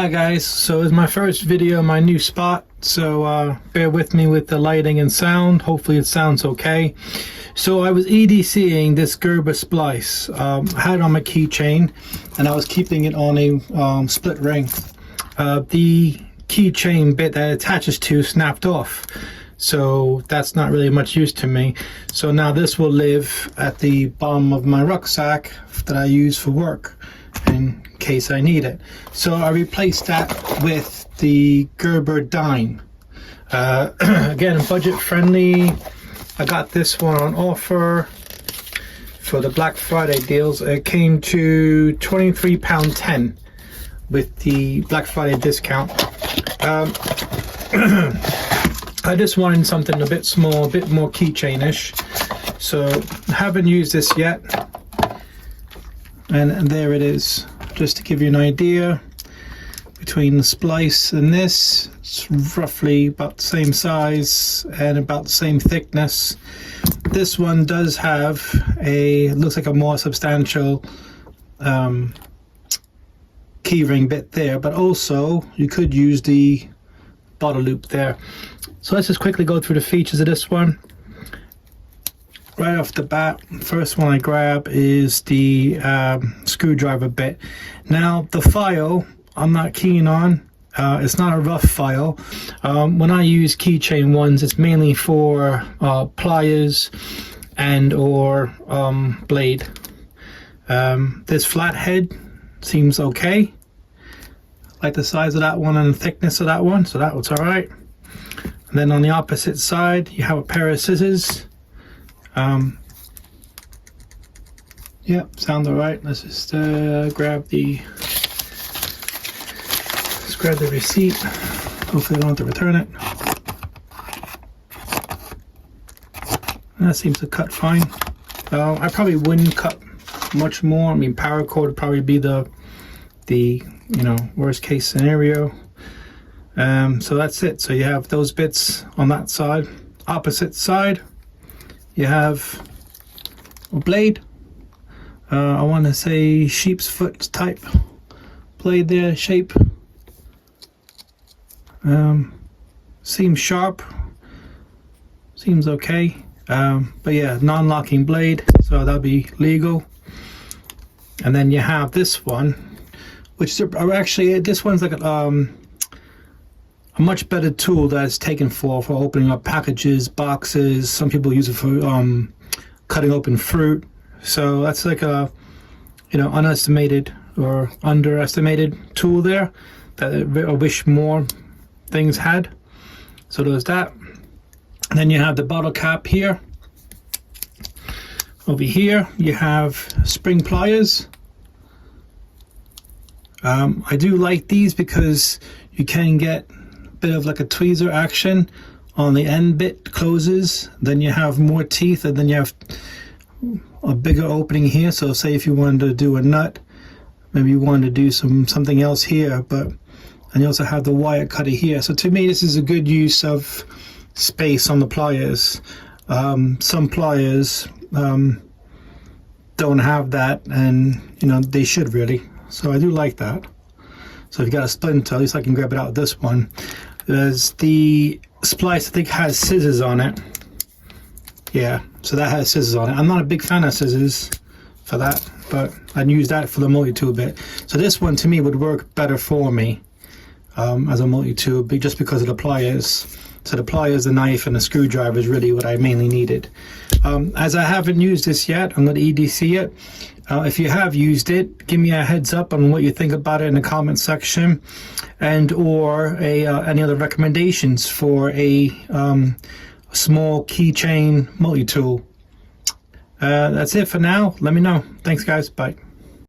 Hi guys, so it's my first video, my new spot, so bear with me with the lighting and sound. Hopefully it sounds okay. So I was EDCing this Gerber splice. I had it on my keychain and I was keeping it on a split ring. The keychain bit that it attaches to snapped off, so that's not really much use to me. So now this will live at the bottom of my rucksack that I use for work in case I need it. So I replaced that with the Gerber dime. Again, budget friendly. I got this one on offer for the Black Friday deals. It came to £23.10 with the Black Friday discount. I just wanted something a bit small, a bit more keychain-ish. So I haven't used this yet. And there it is, just to give you an idea. Between the splice and this, it's roughly about the same size and about the same thickness. This one does have looks like a more substantial keyring bit there, but also you could use the bottle loop there. So let's just quickly go through the features of this one. Right off the bat, first one I grab is the screwdriver bit. Now the file I'm not keen on. It's not a rough file. When I use keychain ones, it's mainly for pliers and or blade. This flathead seems okay. Like the size of that one and the thickness of that one, so that was all right. And then on the opposite side, you have a pair of scissors. Yeah, sounds all right. Let's just grab the receipt. Hopefully I don't have to return it. That seems to cut fine. I probably wouldn't cut much more. I mean, paracord would probably be the worst case scenario. So that's it. So you have those bits on that side. Opposite side, you have a blade. I want to say sheep's foot type blade there, shape. Seems sharp, seems okay, but yeah, non-locking blade, so that'll be legal. And then you have this one, which are actually, this one's like a much better tool that's taken for opening up packages, boxes. Some people use it for cutting open fruit. So that's like a unestimated or underestimated tool there that I wish more things had. So there's that. And then you have the bottle cap here. Over here you have spring pliers. I do like these because you can get a bit of like a tweezer action on the end bit closes, then you have more teeth, and then you have a bigger opening here. So say if you wanted to do a nut, maybe you wanted to do something else here, and you also have the wire cutter here. So to me, this is a good use of space on the pliers. Some pliers don't have that, and they should really. So I do like that. So if you got a splinter, at least I can grab it out of this one. There's the splice, I think, has scissors on it. Yeah, so that has scissors on it. I'm not a big fan of scissors for that, but I'd use that for the multi-tool bit. So this one to me would work better for me as a multi-tool, just because of the pliers. So the pliers, the knife, and the screwdriver is really what I mainly needed. As I haven't used this yet, I'm going to EDC it. If you have used it, give me a heads up on what you think about it in the comment section, and or any other recommendations for a small keychain multi-tool. That's it for now. Let me know. Thanks guys. Bye.